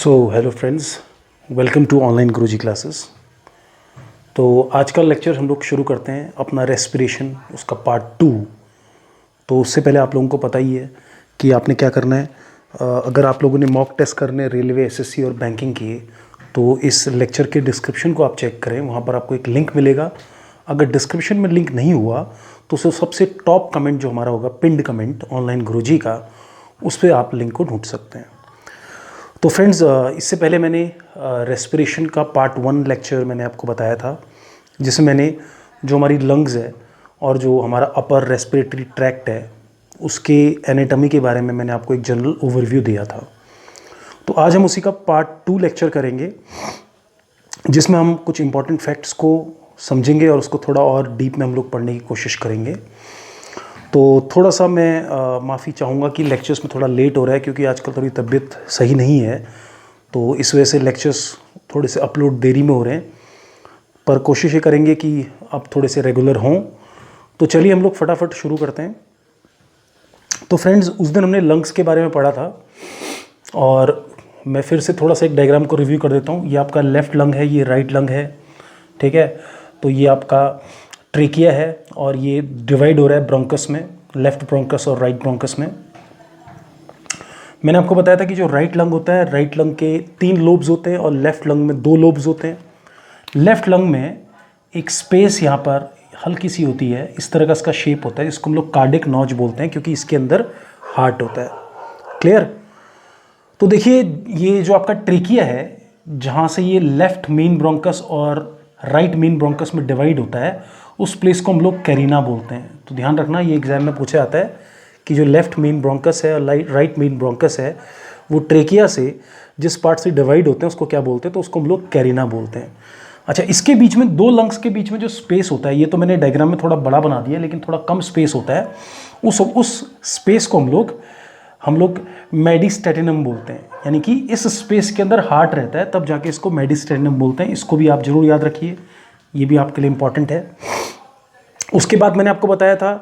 So hello friends, welcome to online Guruji classes. तो आज का लेक्चर हम लोग शुरू करते हैं अपना रेस्पिरेशन, उसका पार्ट 2। तो उससे पहले आप लोगों को पता ही है कि आपने क्या करना है। अगर आप लोगों ने मॉक टेस्ट करने रेलवे, एसएससी और बैंकिंग किए तो इस लेक्चर के डिस्क्रिप्शन को आप चेक करें, वहाँ पर आपको एक लिंक मिलेगा। अगर डिस्क्रिप्शन में लिंक नहीं हुआ तो सबसे टॉप कमेंट जो हमारा होगा, पिंड कमेंट ऑनलाइन गुरुजी का, उस पर आप लिंक को ढूंढ सकते हैं। तो फ्रेंड्स, इससे पहले मैंने रेस्पिरेशन का पार्ट 1 लेक्चर मैंने आपको बताया था, जिसमें मैंने जो हमारी लंग्स है और जो हमारा अपर रेस्पिरेटरी ट्रैक्ट है उसके एनाटॉमी के बारे में मैंने आपको एक जनरल ओवरव्यू दिया था। तो आज हम उसी का पार्ट 2 लेक्चर करेंगे, जिसमें हम कुछ इंपॉर्टेंट फैक्ट्स को समझेंगे और उसको थोड़ा और डीप में हम लोग पढ़ने की कोशिश करेंगे। तो थोड़ा सा मैं माफ़ी चाहूँगा कि लेक्चर्स में थोड़ा लेट हो रहा है, क्योंकि आजकल थोड़ी तबीयत सही नहीं है, तो इस वजह से लेक्चर्स थोड़े से अपलोड देरी में हो रहे हैं। पर कोशिश ये करेंगे कि अब थोड़े से रेगुलर हों। तो चलिए हम लोग फटाफट शुरू करते हैं। तो फ्रेंड्स, उस दिन हमने लंग्स के बारे में पढ़ा था, और मैं फिर से थोड़ा सा एक डायग्राम को रिव्यू कर देता हूँ। ये आपका लेफ़्ट लंग है, ये राइट लंग है, ठीक है। तो ये आपका ट्रेकिया है और ये डिवाइड हो रहा है ब्रोंकस में, लेफ्ट ब्रोंकस और राइट ब्रोंकस में। मैंने आपको बताया था कि जो राइट लंग होता है, राइट लंग के 3 लोब्स होते हैं और लेफ्ट लंग में 2 लोब्स होते हैं। लेफ्ट लंग में एक स्पेस यहाँ पर हल्की सी होती है, इस तरह का इसका शेप होता है, जिसको हम लोग कार्डिक नॉच बोलते हैं, क्योंकि इसके अंदर हार्ट होता है। क्लियर? तो देखिए, ये जो आपका ट्रेकिया है, जहाँ से ये लेफ्ट मेन ब्रोंकस और राइट मेन ब्रोंकस में डिवाइड होता है, उस प्लेस को हम लोग कैरिना बोलते हैं। तो ध्यान रखना, ये एग्जाम में पूछा जाता है कि जो लेफ्ट मेन ब्रोंकस है और राइट मेन ब्रोंकस है, वो ट्रेकिया से जिस पार्ट से डिवाइड होते हैं उसको क्या बोलते हैं, तो उसको हम लोग कैरिना बोलते हैं। अच्छा, इसके बीच में 2 लंग्स के बीच में जो स्पेस होता है, ये तो मैंने डायग्राम में थोड़ा बड़ा बना दिया, लेकिन थोड़ा कम स्पेस होता है। उस स्पेस को हम लोग मेडिस्टेटिनम बोलते हैं। यानी कि इस स्पेस के अंदर हार्ट रहता है, तब जाके इसको मेडिस्टेटिनम बोलते हैं। इसको भी आप जरूर याद रखिए, ये भी आपके लिए इंपॉर्टेंट है। उसके बाद मैंने आपको बताया था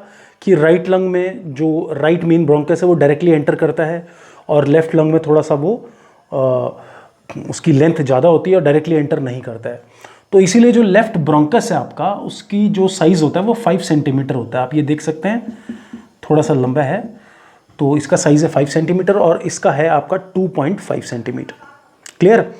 कि राइट लंग में जो राइट मेन ब्रोंकस है वो डायरेक्टली एंटर करता है, और लेफ्ट लंग में थोड़ा सा वो उसकी लेंथ ज़्यादा होती है और डायरेक्टली एंटर नहीं करता है। तो इसीलिए जो लेफ्ट ब्रोंकस है आपका, उसकी जो साइज़ होता है वो 5 सेंटीमीटर होता है। आप ये देख सकते हैं, थोड़ा सा लंबा है, तो इसका साइज़ है 5 सेंटीमीटर और इसका है आपका 2.5 सेंटीमीटर। क्लियर?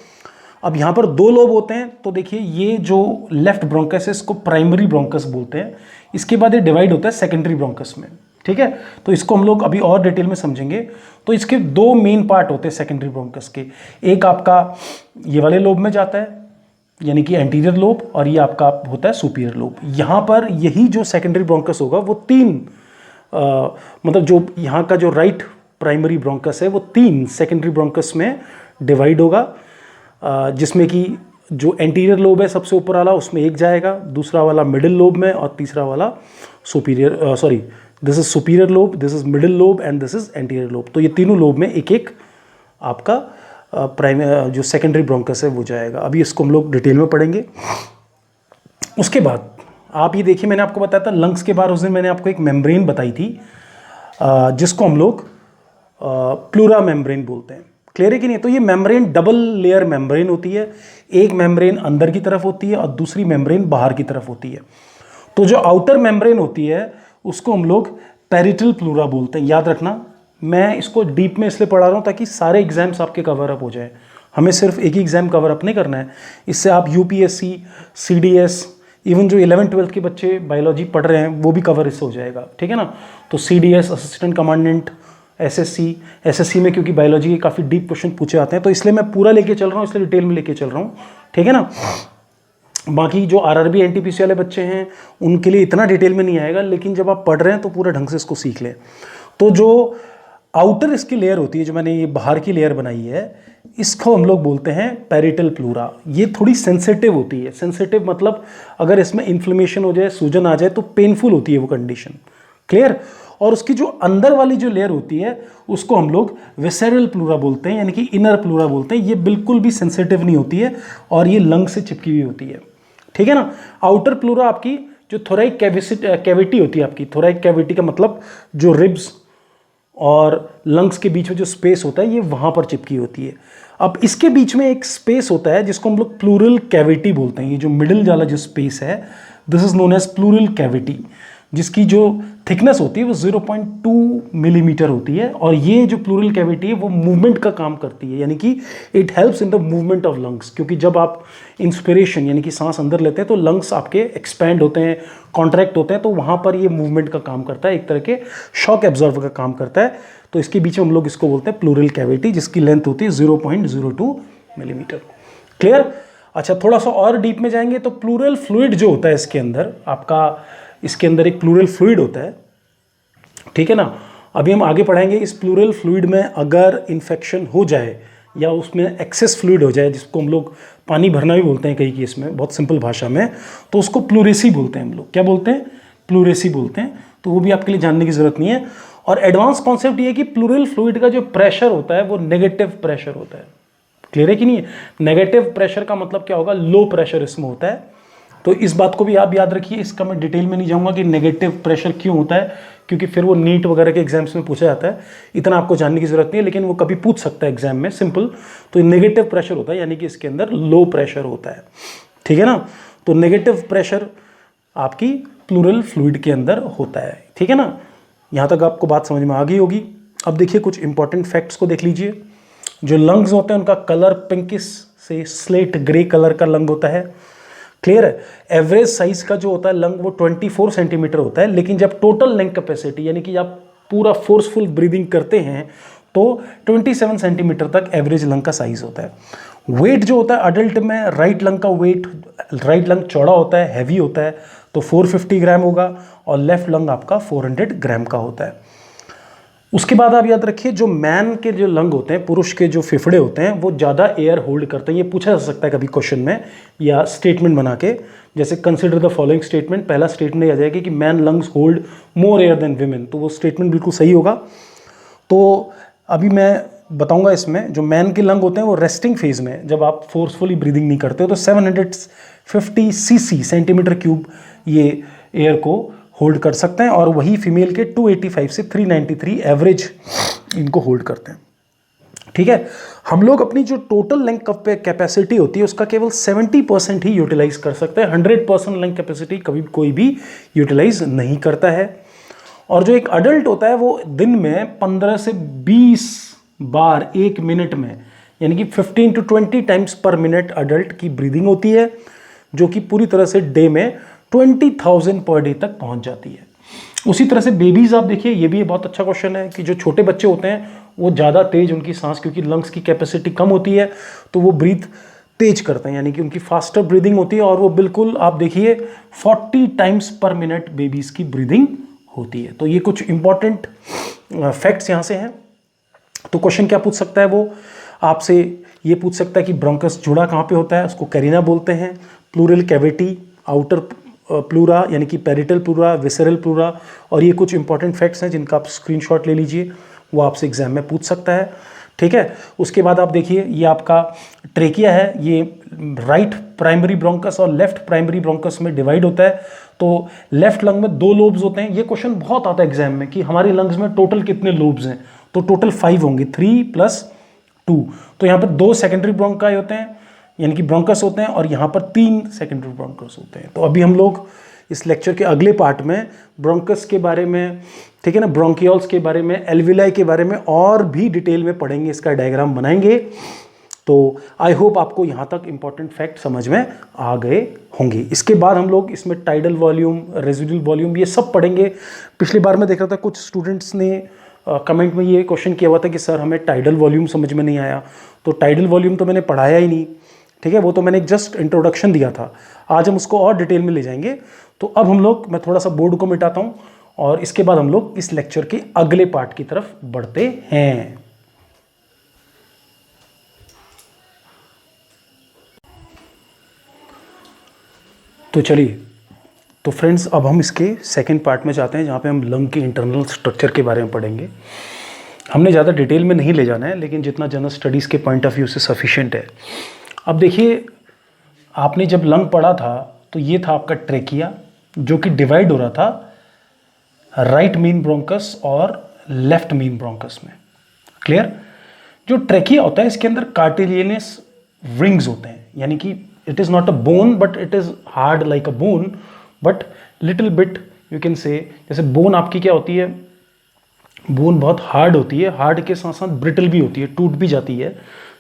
अब यहाँ पर 2 लोब होते हैं। तो देखिए, ये जो लेफ्ट ब्रोंकस है इसको प्राइमरी ब्रोंकस बोलते हैं। इसके बाद ये डिवाइड होता है सेकेंडरी ब्रोंकस में, ठीक है। तो इसको हम लोग अभी और डिटेल में समझेंगे। तो इसके 2 मेन पार्ट होते हैं सेकेंडरी ब्रोंकस के। एक आपका ये वाले लोब में जाता है, यानी कि एंटीरियर लोब, और ये आपका होता है सुपीरियर लोब। यहाँ पर यही जो सेकेंडरी ब्रोंकस होगा वो 3 मतलब जो यहाँ का जो राइट प्राइमरी ब्रोंकस है वो 3 सेकेंडरी ब्रोंकस में डिवाइड होगा, जिसमें कि जो एंटीरियर लोब है सबसे ऊपर वाला, उसमें एक जाएगा, दूसरा वाला मिडिल लोब में, और तीसरा वाला superior, this is superior lobe, this is middle lobe and this is anterior lobe. तो ये तीनों लोब में एक एक आपका जो सेकेंडरी ब्रोंकस है वो जाएगा। अभी इसको हम लोग डिटेल में पढ़ेंगे। उसके बाद आप ये देखिए, मैंने आपको बताया था लंग्स के बारे, उस दिन मैंने आपको एक मेम्ब्रेन बताई थी, जिसको हम लोग प्लूरा मेम्ब्रेन बोलते हैं। क्लियर है कि नहीं? तो ये मेम्ब्रेन डबल लेयर मेम्ब्रेन होती है। एक मेम्ब्रेन अंदर की तरफ होती है और दूसरी मेम्ब्रेन बाहर की तरफ होती है। तो जो आउटर मेम्ब्रेन होती है उसको हम लोग पेरिटल प्लूरा बोलते हैं। याद रखना, मैं इसको डीप में इसलिए पढ़ा रहा हूँ ताकि सारे एग्जाम्स आपके कवर अप हो जाए। हमें सिर्फ एक ही एग्जाम कवर अप नहीं करना है, इससे आप यूपीएससी, सीडीएस, इवन जो 11th-12th के बच्चे बायोलॉजी पढ़ रहे हैं वो भी कवर इससे हो जाएगा, ठीक है ना। तो सीडीएस, असिस्टेंट कमांडेंट, एसएससी में, क्योंकि बायोलॉजी के काफ़ी डीप क्वेश्चन पूछे आते हैं, तो इसलिए मैं पूरा लेके चल रहा हूँ, इसलिए डिटेल में लेके चल रहा हूँ, ठीक है ना। बाकी जो आरआरबी एनटीपीसी वाले बच्चे हैं उनके लिए इतना डिटेल में नहीं आएगा, लेकिन जब आप पढ़ रहे हैं तो पूरा ढंग से इसको सीख लें। तो जो आउटर इसकी लेयर होती है, जो मैंने ये बाहर की लेयर बनाई है, इसको हम लोग बोलते हैं पेरिटल प्लूरा। ये थोड़ी सेंसिटिव होती है। सेंसिटिव मतलब अगर इसमें इन्फ्लेमेशन हो जाए, सूजन आ जाए, तो पेनफुल होती है वो कंडीशन। क्लियर? और उसकी जो अंदर वाली जो लेयर होती है उसको हम लोग विसेरल प्लूरा बोलते हैं, यानी कि इनर प्लूरा बोलते हैं। ये बिल्कुल भी सेंसिटिव नहीं होती है और ये लंग से चिपकी हुई होती है, ठीक है ना। आउटर प्लूरा आपकी जो थोराइक कैविटी होती है, आपकी थोराइक कैविटी का मतलब जो रिब्स और लंग्स के बीच में जो स्पेस होता है, ये वहाँ पर चिपकी होती है। अब इसके बीच में एक स्पेस होता है जिसको हम लोग प्लूरल कैविटी बोलते हैं। ये जो मिडिल वाला जो स्पेस है, this is known as pleural cavity, जिसकी जो थिकनेस होती है वो 0.2 मिलीमीटर होती है। और ये जो प्लूरल कैविटी है वो मूवमेंट का काम करती है, यानी कि it helps in the movement of lungs. क्योंकि जब आप इंस्पिरेशन यानी कि सांस अंदर लेते हैं तो लंग्स आपके एक्सपैंड होते हैं, कॉन्ट्रैक्ट होते हैं, तो वहाँ पर ये मूवमेंट का काम करता है, एक तरह के शॉक एब्जॉर्बर का काम करता है। तो इसके बीच में हम लोग इसको बोलते हैं प्लूरल कैविटी, जिसकी लेंथ होती है 0.02 मिलीमीटर। क्लियर? अच्छा, थोड़ा सा और डीप में जाएंगे तो प्लूरल फ्लूइड जो होता है इसके अंदर आपका, इसके अंदर एक प्लूरल फ्लूइड होता है, ठीक है ना। अभी हम आगे पढ़ाएंगे इस प्लूरल फ्लूइड में अगर इन्फेक्शन हो जाए या उसमें एक्सेस फ्लूइड हो जाए, जिसको हम लोग पानी भरना भी बोलते हैं कई केस में, बहुत सिंपल भाषा में, तो उसको प्लूरेसी बोलते हैं हम लोग। क्या बोलते हैं? प्लूरेसी बोलते हैं। तो वो भी आपके लिए जानने की जरूरत नहीं है। और एडवांस कॉन्सेप्ट ये है कि प्लूरल फ्लूइड का जो प्रेशर होता है वो नेगेटिव प्रेशर होता है। क्लियर है कि नहीं है? नेगेटिव प्रेशर का मतलब क्या होगा? लो प्रेशर इसमें होता है। तो इस बात को भी आप याद रखिए। इसका मैं डिटेल में नहीं जाऊंगा कि नेगेटिव प्रेशर क्यों होता है, क्योंकि फिर वो नीट वगैरह के एग्जाम्स में पूछा जाता है। इतना आपको जानने की जरूरत नहीं है, लेकिन वो कभी पूछ सकता है एग्जाम में, सिंपल। तो नेगेटिव प्रेशर होता है, यानी कि इसके अंदर लो प्रेशर होता है, ठीक है ना। तो नेगेटिव प्रेशर आपकी प्लूरल फ्लूइड के अंदर होता है, ठीक है ना। यहाँ तक आपको बात समझ में आ गई होगी। अब देखिए कुछ इंपॉर्टेंट फैक्ट्स को देख लीजिए। जो लंग्स होते हैं उनका कलर पिंकिश से स्लेट ग्रे कलर का लंग होता है। क्लियर है? एवरेज साइज का जो होता है लंग वो 24 सेंटीमीटर होता है, लेकिन जब टोटल लंग कैपेसिटी यानी कि आप पूरा फोर्सफुल ब्रीदिंग करते हैं तो 27 सेंटीमीटर तक एवरेज लंग का साइज होता है। वेट जो होता है अडल्ट में, राइट लंग का वेट, राइट लंग चौड़ा होता है, हैवी होता है, तो 450 ग्राम होगा, और लेफ्ट लंग आपका 400 ग्राम का होता है। उसके बाद आप याद रखिए जो मैन के जो लंग होते हैं, पुरुष के जो फेफड़े होते हैं, वो ज़्यादा एयर होल्ड करते हैं। ये पूछा जा सकता है कभी क्वेश्चन में या स्टेटमेंट बना के, जैसे कंसिडर द फॉलोइंग स्टेटमेंट। पहला स्टेटमेंट आ जाएगा कि man lungs hold more air than women, तो वो स्टेटमेंट बिल्कुल सही होगा। तो अभी मैं बताऊंगा इसमें जो मैन के लंग होते हैं वो रेस्टिंग फेज में, जब आप फोर्सफुली ब्रीदिंग नहीं करते हो, तो 750 सीसी सेंटीमीटर क्यूब ये एयर को होल्ड कर सकते हैं, और वही फीमेल के 285 से 393 एवरेज इनको होल्ड करते हैं, ठीक है। हम लोग अपनी जो टोटल लंग कैपेसिटी होती है उसका केवल 70% ही यूटिलाइज कर सकते हैं। 100% लंग कैपेसिटी कभी कोई भी यूटिलाइज नहीं करता है। और जो एक अडल्ट होता है वो दिन में 15 से 20 बार 1 मिनट में, यानी कि 15 to 20 टाइम्स पर मिनट अडल्ट की ब्रीदिंग होती है, जो कि पूरी तरह से डे में 20,000 पर डे तक पहुंच जाती है। उसी तरह से बेबीज आप देखिए, ये भी बहुत अच्छा क्वेश्चन है कि जो छोटे बच्चे होते हैं वो ज़्यादा तेज उनकी सांस, क्योंकि लंग्स की कैपेसिटी कम होती है तो वो ब्रीथ तेज करते हैं, यानी कि उनकी फास्टर ब्रीदिंग होती है, और वो बिल्कुल आप देखिए 40 टाइम्स पर मिनट बेबीज की ब्रीदिंग होती है। तो ये कुछ इंपॉर्टेंट फैक्ट्स यहाँ से हैं। तो क्वेश्चन क्या पूछ सकता है वो आपसे? ये पूछ सकता है कि ब्रोंकस जुड़ा कहाँ पे होता है, उसको कैरिना बोलते हैं। प्लूरल कैविटी, आउटर प्लूरा यानी कि पेरिटल प्लूरा, विसरल प्लूरा, और ये कुछ इंपॉर्टेंट फैक्ट्स हैं जिनका आप स्क्रीनशॉट ले लीजिए, वो आपसे एग्जाम में पूछ सकता है, ठीक है। उसके बाद आप देखिए ये आपका ट्रेकिया है, ये राइट प्राइमरी ब्रोंकस और लेफ्ट प्राइमरी ब्रोंकस में डिवाइड होता है। तो लेफ्ट लंग में 2 लोब्स होते हैं। ये क्वेश्चन बहुत आता है एग्जाम में कि हमारी लंग्स में टोटल कितने लोब्स हैं, तो टोटल 5 होंगे, 3 + 2। तो यहाँ पर 2 सेकेंडरी ब्रोंकाई होते हैं, यानी कि ब्रोंकस होते हैं, और यहाँ पर 3 सेकेंडरी ब्रोंकस होते हैं। तो अभी हम लोग इस लेक्चर के अगले पार्ट में ब्रोंकस के बारे में, ठीक है ना, ब्रोंकियोल्स के बारे में, एल्विलाई के बारे में और भी डिटेल में पढ़ेंगे, इसका डायग्राम बनाएंगे। तो आई होप आपको यहाँ तक इंपॉर्टेंट फैक्ट समझ में आ गए होंगे। इसके बाद हम लोग इसमें टाइडल वॉल्यूम, रेजिडुअल वॉल्यूम, ये सब पढ़ेंगे। पिछली बार मैं देख रहा था कुछ स्टूडेंट्स ने कमेंट में ये क्वेश्चन किया हुआ था कि सर हमें टाइडल वॉल्यूम समझ में नहीं आया। तो टाइडल वॉल्यूम तो मैंने पढ़ाया ही नहीं, ठीक है, वो तो मैंने जस्ट इंट्रोडक्शन दिया था। आज हम उसको और डिटेल में ले जाएंगे। तो अब हम लोग, मैं थोड़ा सा बोर्ड को मिटाता हूँ, और इसके बाद हम लोग इस लेक्चर के अगले पार्ट की तरफ बढ़ते हैं। तो चलिए, तो फ्रेंड्स अब हम इसके सेकंड पार्ट में जाते हैं, जहाँ पे हम लंग के इंटरनल स्ट्रक्चर के बारे में पढ़ेंगे। हमने ज़्यादा डिटेल में नहीं ले जाना है, लेकिन जितना जनरल स्टडीज़ के पॉइंट ऑफ व्यू से सफिशिएंट है। अब देखिए, आपने जब लंग पढ़ा था तो ये था आपका ट्रेकिया, जो कि डिवाइड हो रहा था राइट मेन ब्रोंकस और लेफ्ट मेन ब्रोंकस में। क्लियर? जो ट्रेकिया होता है इसके अंदर कार्टिलियनस रिंग्स होते हैं, यानी कि it is not a bone but it is hard like a bone, but little bit you can say, जैसे बोन आपकी क्या होती है, बोन बहुत हार्ड होती है, हार्ड के साथ साथ ब्रिटल भी होती है, टूट भी जाती है,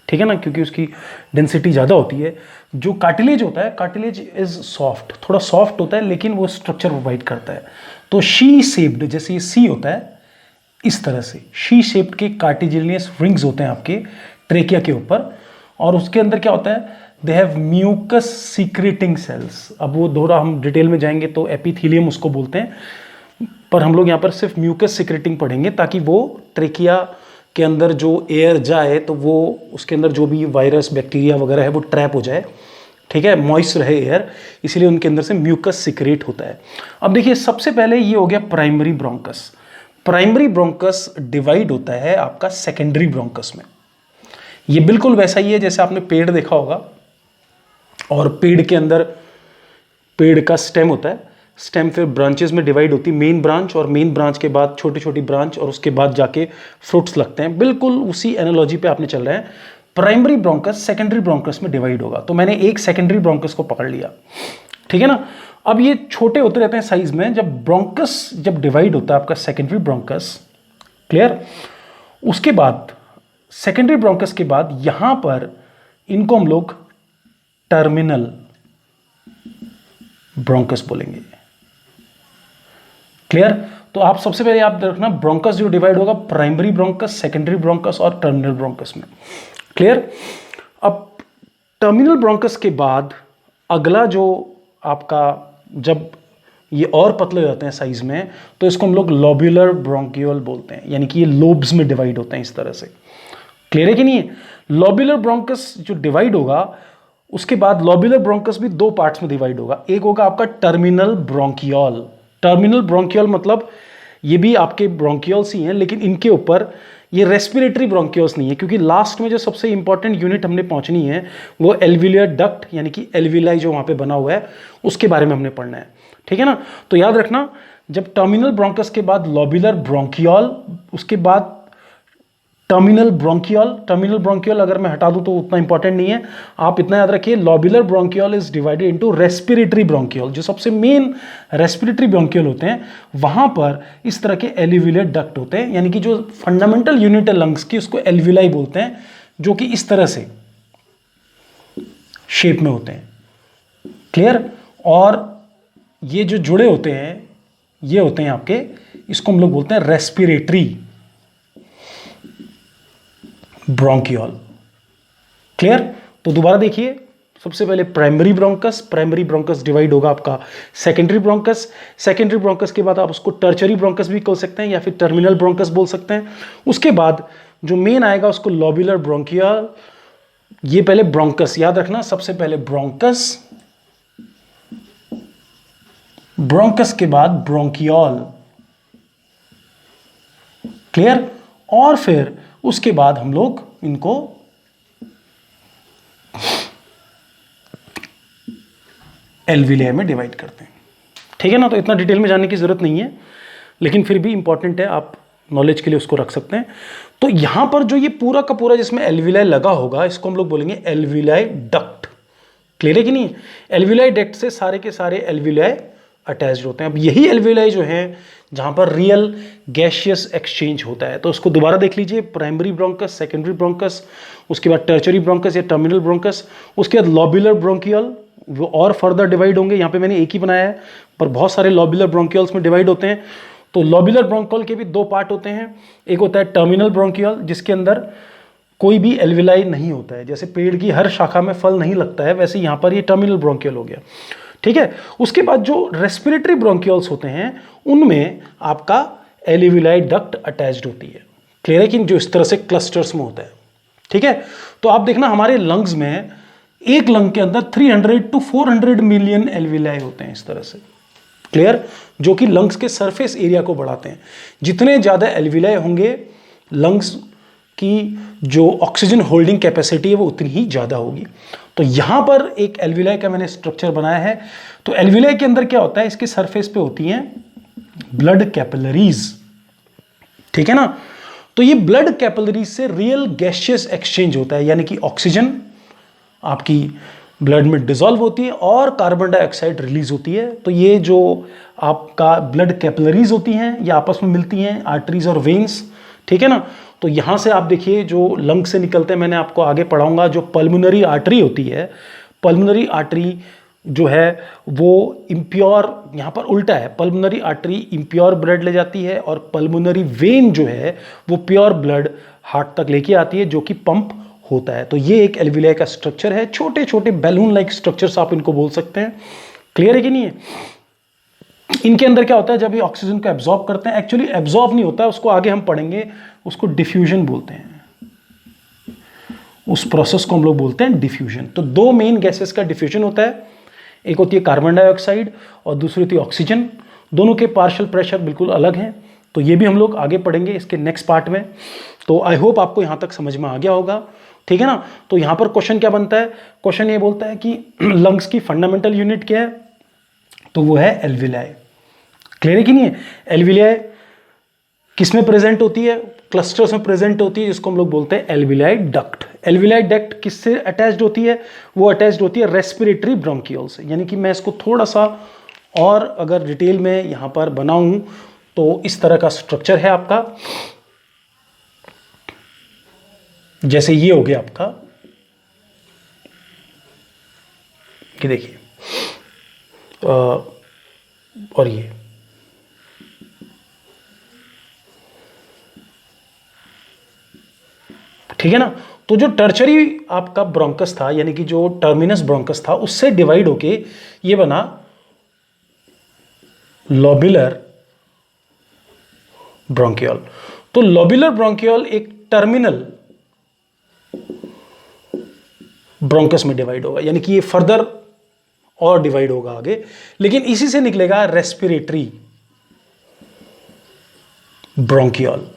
ठीक है ना, क्योंकि उसकी डेंसिटी ज़्यादा होती है। जो कार्टिलेज होता है, कार्टिलेज इज सॉफ्ट, थोड़ा सॉफ्ट होता है लेकिन वो स्ट्रक्चर प्रोवाइड करता है। तो शी शेप्ड, जैसे ये सी होता है इस तरह से, शी शेप्ड के कार्टिजिनियस रिंग्स होते हैं आपके ट्रेकिया के ऊपर, और उसके अंदर क्या होता है, they have mucus secreting cells. अब वो थोड़ा हम डिटेल में जाएंगे तो एपिथेलियम उसको बोलते हैं, पर हम लोग यहाँ पर सिर्फ म्यूकस सीक्रेटिंग पढ़ेंगे ताकि वो ट्रेकिया के अंदर जो एयर जाए तो वो उसके अंदर जो भी वायरस बैक्टीरिया वगैरह है वो ट्रैप हो जाए, ठीक है, मॉइस्ट रहे एयर, इसीलिए उनके अंदर से म्यूकस सीक्रेट होता है। अब देखिए सबसे पहले ये हो गया primary bronchus. Primary bronchus divide होता है आपका सेकेंडरी ब्रोंकस में। ये बिल्कुल वैसा ही है जैसे आपने पेड़ देखा होगा, और पेड़ के अंदर पेड़ का स्टेम होता है, स्टेम फिर ब्रांचेस में डिवाइड होती है, मेन ब्रांच, और मेन ब्रांच के बाद छोटी छोटी ब्रांच, और उसके बाद जाके फ्रूट्स लगते हैं। बिल्कुल उसी एनालॉजी पे आपने चल रहे हैं। प्राइमरी ब्रोंकस सेकेंडरी ब्रोंकस में डिवाइड होगा, तो मैंने एक सेकेंडरी ब्रोंकस को पकड़ लिया, ठीक है ना। अब ये छोटे होते रहते हैं साइज में, जब ब्रोंकस जब डिवाइड होता है आपका सेकेंडरी ब्रोंकस, क्लियर, उसके बाद सेकेंडरी ब्रोंकस के बाद यहां पर इनको हम लोग टर्मिनल ब्रोंकस बोलेंगे, क्लियर। तो आप सबसे पहले आप रखना ब्रोंकस जो डिवाइड होगा प्राइमरी ब्रोंकस, सेकेंडरी ब्रोंकस और टर्मिनल ब्रोंकस में, क्लियर। अब टर्मिनल ब्रोंकस के बाद अगला जो आपका, जब ये और पतले हो जाते हैं साइज में, तो इसको हम लोग लोब्यूलर ब्रोंकियोल बोलते हैं, यानी कि ये लोब्स में डिवाइड होते हैं इस तरह से, क्लियर है कि नहीं है। लोब्यूलर ब्रोंकस जो डिवाइड होगा, उसके बाद लोब्यूलर ब्रोंकस भी दो पार्ट्स में डिवाइड होगा। एक होगा आपका टर्मिनल ब्रोंकियोल। टर्मिनल ब्रोंकियोल मतलब ये भी आपके ब्रोंकियोल्स ही हैं, लेकिन इनके ऊपर ये रेस्पिरेटरी ब्रोंकियोल्स नहीं है, क्योंकि लास्ट में जो सबसे इंपॉर्टेंट यूनिट हमने पहुंचनी है वो एल्विलियर डक्ट, यानी कि एल्विलाई जो वहां पे बना हुआ है उसके बारे में हमने पढ़ना है, ठीक है ना। तो याद रखना, जब टर्मिनल ब्रोंकस के बाद लोब्यूलर ब्रोंकियोल, उसके बाद टर्मिनल ब्रोंकियोल। टर्मिनल ब्रोंकियोल अगर मैं हटा दूं तो उतना इंपॉर्टेंट नहीं है, आप इतना याद रखिए, lobular bronchiole is divided into respiratory bronchiole. जो सबसे मेन रेस्पिरेटरी ब्रोंकियोल होते हैं वहां पर इस तरह के एल्वियोलर डक्ट होते हैं, यानी कि जो फंडामेंटल यूनिट है लंग्स की उसको एल्विलाई बोलते हैं, जो कि इस तरह से शेप में होते हैं, क्लियर। और ये जो जुड़े होते हैं ये होते हैं आपके, इसको हम लोग बोलते हैं रेस्पिरेटरी ब्रोंकियोल, क्लियर। तो दोबारा देखिए, सबसे पहले primary bronchus, primary bronchus divide होगा आपका सेकेंडरी ब्रोंकस, सेकेंडरी ब्रोंकस के बाद आप उसको टर्चरी ब्रोंकस भी बोल सकते हैं या फिर टर्मिनल ब्रोंकस बोल सकते हैं। उसके बाद जो मेन आएगा उसको लोब्यूलर ब्रोंकियोल। ये पहले ब्रोंकस याद रखना, सबसे पहले ब्रोंकस, ब्रोंकस के बाद ब्रोंकियोल, क्लियर। और फिर उसके बाद हम लोग इनको एल्विलाई में डिवाइड करते हैं, ठीक है ना। तो इतना डिटेल में जानने की जरूरत नहीं है, लेकिन फिर भी इंपॉर्टेंट है, आप नॉलेज के लिए उसको रख सकते हैं। तो यहां पर जो ये पूरा का पूरा जिसमें एल्विलाई लगा होगा इसको हम लोग बोलेंगे एल्विलाई डक्ट, क्लियर है कि नहीं। एल्विलाई डक्ट से सारे के सारे एल्विलाई अटैच्ड होते हैं। अब यही एल्विलाई जो है जहां पर रियल गैसियस एक्सचेंज होता है, तो उसको दोबारा देख लीजिए, प्राइमरी ब्रोंकस, सेकेंडरी ब्रोंकस, उसके बाद टर्चरी ब्रोंकस या टर्मिनल ब्रोंकस, उसके बाद लोब्यूलर ब्रोंकियल, वो और फर्दर डिवाइड होंगे। यहाँ पे मैंने एक ही बनाया है, पर बहुत सारे लोब्यूलर ब्रोंकियल्स में डिवाइड होते हैं। तो लोब्यूलर ब्रोंकियल के भी दो पार्ट होते हैं, एक होता है टर्मिनल ब्रोंकियल जिसके अंदर कोई भी एल्विलाई नहीं होता है, जैसे पेड़ की हर शाखा में फल नहीं लगता है, वैसे यहाँ पर ये टर्मिनल ब्रोंकियल हो गया, ठीक है। उसके बाद जो रेस्पिरेटरी ब्रोंकियल्स होते हैं उनमें आपका एल्विलाई डक्ट अटैच्ड होती है, क्लियर है कि जो इस तरह से क्लस्टर्स में होता है, ठीक है। तो आप देखना हमारे लंग्स में एक लंग के अंदर 300 to 400 मिलियन एल्विलाई होते हैं इस तरह से, क्लियर, जो कि लंग्स के सरफेस एरिया को बढ़ाते हैं। जितने ज़्यादा एल्विलाई होंगे लंग्स की जो ऑक्सीजन होल्डिंग कैपेसिटी है वो उतनी ही ज़्यादा होगी। तो यहाँ पर एक एल्विलाई का मैंने स्ट्रक्चर बनाया है। तो एल्विलाई के अंदर क्या होता है, इसके सरफेस पे होती हैं ब्लड कैपिलरीज, ठीक है ना। तो ये ब्लड कैपिलरीज से रियल गैसियस एक्सचेंज होता है, यानी कि ऑक्सीजन आपकी ब्लड में डिसॉल्व होती है और कार्बन डाइऑक्साइड रिलीज होती है। तो ये जो आपका ब्लड कैपिलरीज होती हैं ये आपस में मिलती हैं, आर्टरीज और वेन्स, ठीक है ना। तो यहाँ से आप देखिए जो लंग से निकलते हैं, मैंने आपको आगे पढ़ाऊंगा, जो पल्मोनरी आर्टरी होती है, पल्मोनरी आर्टरी जो है वो इम्प्योर, यहाँ पर उल्टा है, पल्मोनरी आर्टरी इम्प्योर ब्लड ले जाती है और पल्मोनरी वेन जो है वो प्योर ब्लड हार्ट तक लेके आती है, जो कि पंप होता है। तो ये एक एल्विलाई का स्ट्रक्चर है, छोटे छोटे बैलून लाइक स्ट्रक्चर्स आप इनको बोल सकते हैं। क्लियर है कि नहीं है? इनके अंदर क्या होता है, जब ये ऑक्सीजन को एब्जॉर्ब करते हैं, एक्चुअली एब्जॉर्ब नहीं होता है, उसको आगे हम पढ़ेंगे, उसको डिफ्यूजन बोलते हैं, उस प्रोसेस को हम लोग बोलते हैं डिफ्यूजन। तो दो मेन गैसेस का डिफ्यूजन होता है, एक होती है कार्बन डाइऑक्साइड और दूसरी होती है ऑक्सीजन। दोनों के पार्शियल प्रेशर बिल्कुल अलग हैं, तो ये भी हम लोग आगे पढ़ेंगे इसके नेक्स्ट पार्ट में। तो आई होप आपको यहां तक समझ में आ गया होगा, ठीक है ना। तो यहां पर क्वेश्चन क्या बनता है, क्वेश्चन ये बोलता है कि लंग्स की फंडामेंटल यूनिट क्या है, तो वो है एल्विलाई। क्लियर है कि नहीं है? एल्विलाई किस में प्रेजेंट होती है, क्लस्टर्स में प्रेजेंट होती है, जिसको हम लोग बोलते हैं एल्विलाई डक्ट। एल्विलाई डक्ट किससे अटैच्ड होती है, वो अटैच्ड होती है रेस्पिरेटरी ब्रोंकियोल से। यानी कि मैं इसको थोड़ा सा और अगर डिटेल में यहां पर बनाऊं तो इस तरह का स्ट्रक्चर है आपका, जैसे ये हो गया आपका, कि देखिए और ये ठीक है ना। तो जो टर्चरी आपका ब्रोंकस था, यानी कि जो टर्मिनस ब्रोंकस था, उससे डिवाइड होके ये बना लोब्यूलर ब्रोंकियोल। तो लोब्यूलर ब्रोंकियोल एक टर्मिनल ब्रोंकस में डिवाइड होगा, यानी कि ये फर्दर और डिवाइड होगा आगे, लेकिन इसी से निकलेगा रेस्पिरेटरी ब्रोंकियोल,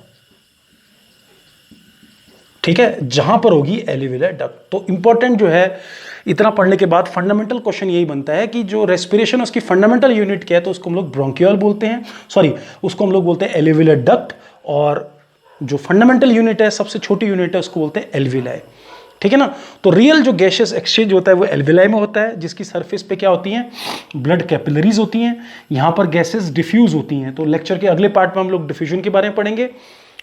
ठीक है, जहां पर होगी एल्वियोलर डक्ट। तो इंपॉर्टेंट जो है, इतना पढ़ने के बाद फंडामेंटल क्वेश्चन यही बनता है कि जो रेस्पिरेशन उसकी फंडामेंटल यूनिट क्या है, तो उसको हम लोग ब्रोंकियोल बोलते हैं, सॉरी उसको हम लोग बोलते हैं एल्वियोलर डक्ट, और जो फंडामेंटल यूनिट है, सबसे छोटी यूनिट है, उसको बोलते हैं एल्वियोलाई, ठीक है ना। तो रियल जो गैसियस एक्सचेंज होता है वो एल्वियोलाई में होता है, जिसकी सरफेस पे क्या होती हैं, ब्लड कैपिलरीज होती हैं, यहां पर गैसेस डिफ्यूज होती हैं। तो लेक्चर के अगले पार्ट में हम लोग डिफ्यूजन के बारे में पढ़ेंगे।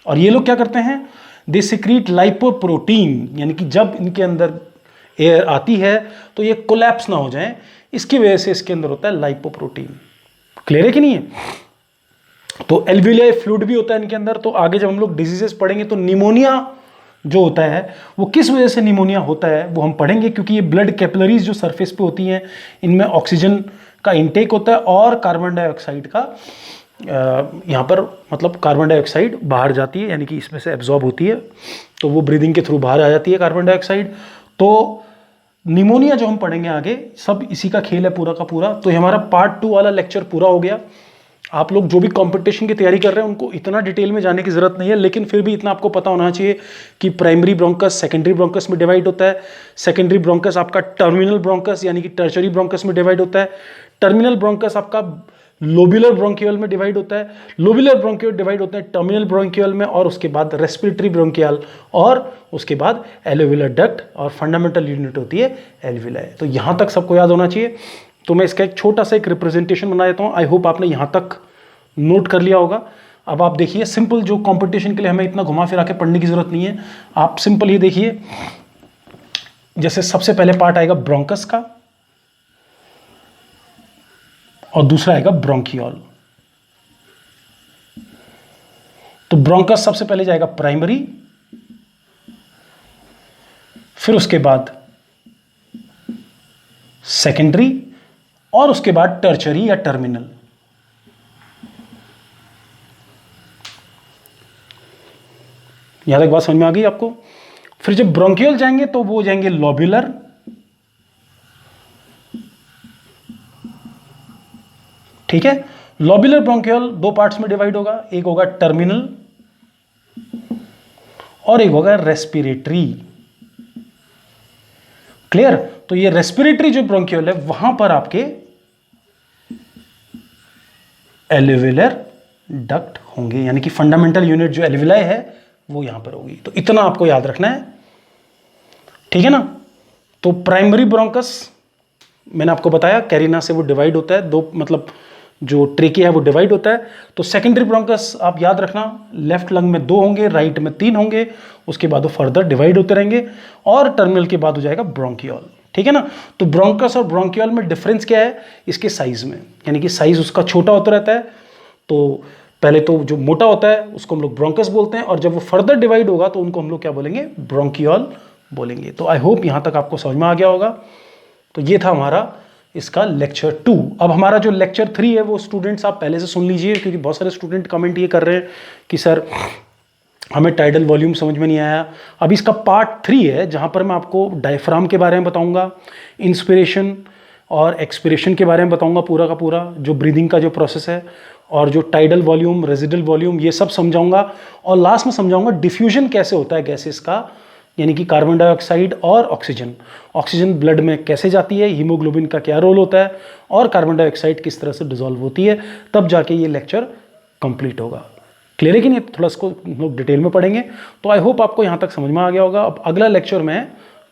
और ये लोग क्या करते हैं, दे सिक्रीट लाइपोप्रोटीन, यानी कि जब इनके अंदर एयर आती है तो ये कोलैप्स ना हो जाए, इसकी वजह से इसके अंदर होता है लाइपोप्रोटीन। क्लियर है कि नहीं है? तो एल्वियोलाई फ्लूइड भी होता है इनके अंदर। तो आगे जब हम लोग डिजीजेस पढ़ेंगे तो निमोनिया जो होता है वो किस वजह से निमोनिया होता है वो हम पढ़ेंगे, क्योंकि ये ब्लड कैपिलरीज जो सरफेस पे होती हैं इनमें ऑक्सीजन का इंटेक होता है और कार्बन डाइऑक्साइड का यहाँ पर मतलब कार्बन डाइऑक्साइड बाहर जाती है, यानी कि इसमें से एब्जॉर्ब होती है, तो वो ब्रीदिंग के थ्रू बाहर आ जाती है कार्बन डाइऑक्साइड। तो निमोनिया जो हम पढ़ेंगे आगे, सब इसी का खेल है पूरा का पूरा। तो ये हमारा पार्ट 2 वाला लेक्चर पूरा हो गया। आप लोग जो भी कंपटीशन की तैयारी कर रहे हैं उनको इतना डिटेल में जाने की जरूरत नहीं है, लेकिन फिर भी इतना आपको पता होना चाहिए कि प्राइमरी ब्रोंकस सेकेंडरी ब्रोंकस में डिवाइड होता है। सेकेंडरी ब्रोंकस आपका टर्मिनल ब्रोंकस यानी कि टर्चरी ब्रोंकस में डिवाइड होता है। टर्मिनल ब्रोंकस आपका लोब्यूलर ब्रोंकियल में डिवाइड होता है। लोब्यूलर ब्रोंकियल डिवाइड होते हैं टर्मिनल ब्रोंकियल में, और उसके बाद रेस्पिरेटरी ब्रोंकियल, और उसके बाद एल्वियोलर डक्ट, और फंडामेंटल यूनिट होती है एल्वियोलाई। तो यहां तक सबको याद होना चाहिए। तो मैं इसका एक छोटा सा एक रिप्रेजेंटेशन बना देता हूं। आई होप आपने यहां तक नोट कर लिया होगा। अब आप देखिए, सिंपल जो कंपटीशन के लिए हमें इतना घुमा फिरा के पढ़ने की जरूरत नहीं है। आप सिंपल ये देखिए, जैसे सबसे पहले पार्ट आएगा ब्रोंकस का और दूसरा आएगा ब्रोंकियोल। तो ब्रोंकस सबसे पहले जाएगा प्राइमरी, फिर उसके बाद सेकेंडरी, और उसके बाद टर्चरी या टर्मिनल। यहां तक बात समझ में आ गई आपको? फिर जब ब्रोंकियल जाएंगे तो वो जाएंगे लोब्यूलर, ठीक है। लोब्यूलर ब्रोंकियल दो पार्ट्स में डिवाइड होगा, एक होगा टर्मिनल और एक होगा रेस्पिरेटरी। क्लियर? तो ये रेस्पिरेटरी जो ब्रोंकियल है वहां पर आपके एल्वियोलर डक्ट होंगे, यानी कि फंडामेंटल यूनिट जो एल्वियोलाई है वो यहाँ पर होगी। तो इतना आपको याद रखना है, ठीक है ना। तो प्राइमरी ब्रोंकस मैंने आपको बताया कैरिना से वो डिवाइड होता है, दो मतलब जो ट्रेकिया है वो डिवाइड होता है। तो सेकेंडरी ब्रोंकस आप याद रखना, लेफ्ट लंग में 2 होंगे, राइट में 3 होंगे, उसके बाद वो फर्दर डिवाइड होते रहेंगे और टर्मिनल के बाद हो जाएगा ब्रोंकियोल, ठीक है ना। तो ब्रोंकस और ब्रोंकियोल में डिफरेंस क्या है, इसके साइज में, यानी कि साइज उसका छोटा होता रहता है। तो पहले तो जो मोटा होता है उसको हम लोग ब्रोंकस बोलते हैं, और जब वो फर्दर डिवाइड होगा तो उनको हम लोग क्या बोलेंगे, ब्रोंकियोल बोलेंगे। तो आई होप यहां तक आपको समझ में आ गया होगा। तो ये था हमारा इसका लेक्चर 2। अब हमारा जो लेक्चर 3 है वो स्टूडेंट्स आप पहले से सुन लीजिए, क्योंकि बहुत सारे स्टूडेंट कमेंट ये कर रहे हैं कि सर हमें टाइडल वॉल्यूम समझ में नहीं आया। अब इसका पार्ट 3 है जहां पर मैं आपको डायफ्राम के बारे में बताऊंगा, इंस्पिरेशन और एक्सपिरेशन के बारे में बताऊंगा पूरा का पूरा, जो ब्रीदिंग का जो प्रोसेस है, और जो टाइडल वॉल्यूम, रेजिडल वॉल्यूम, ये सब समझाऊंगा। और लास्ट में समझाऊंगा डिफ्यूजन कैसे होता है गैसेस का, यानी कि कार्बन डाइऑक्साइड और ऑक्सीजन। ऑक्सीजन ब्लड में कैसे जाती है, हीमोग्लोबिन का क्या रोल होता है, और कार्बन डाइऑक्साइड किस तरह से डिसॉल्व होती है, तब जाके ये लेक्चर कंप्लीट होगा। क्लियर है कि नहीं? थोड़ा इसको लोग डिटेल में पढ़ेंगे। तो आई होप आपको यहाँ तक समझ में आ गया होगा। अब अगला लेक्चर मैं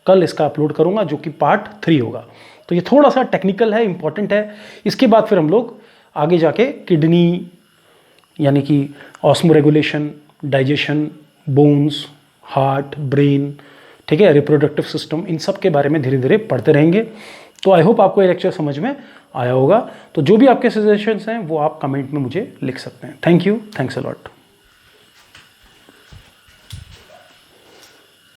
कल इसका अपलोड करूँगा, जो कि पार्ट 3 होगा। तो ये थोड़ा सा टेक्निकल है, इंपॉर्टेंट है। इसके बाद फिर हम लोग आगे जाके किडनी, यानी कि osmo regulation, digestion, bones, heart, brain, ठीक है, रिप्रोडक्टिव सिस्टम, इन सब के बारे में धीरे धीरे पढ़ते रहेंगे। तो आई होप आपको ये लेक्चर समझ में आया होगा। तो जो भी आपके सजेशंस हैं वो आप कमेंट में मुझे लिख सकते हैं। Thank you, thanks a lot.